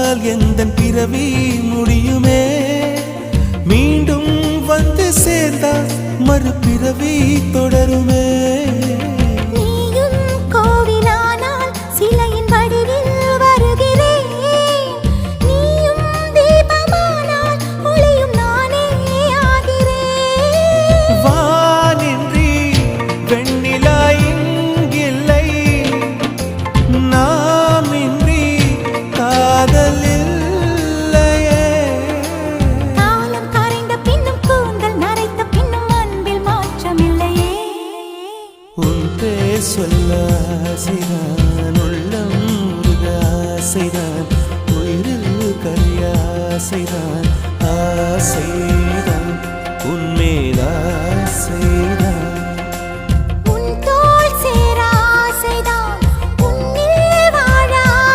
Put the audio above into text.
சொன்னால் எந்தன் பிறவி முடியுமே. மீண்டும் வந்து சேர்ந்தால் மறுபிறவி தொடருமே. நீயும் கோவிலானால் சிலையின் வடிவில் வருகிறேன். நீயும் தீபமானால் ஒளியும் நானே ஆகிறேன். வானின்றி வெண்ணிலா இங்கில்லை, நாமின்றி காதல் இல்லையே. காலம் கரைந்த பின்னும் கூந்தல் நரைத்த பின்னும் அன்பில் மாற்றமில்லையே. உன் பேர் சொல்ல ஆசைதான், உள்ளம் முருக ஆசைதான், உயிரில் கரிய ஆசைதான், ஆசைதான் உன்மேல் ஆசைதான்.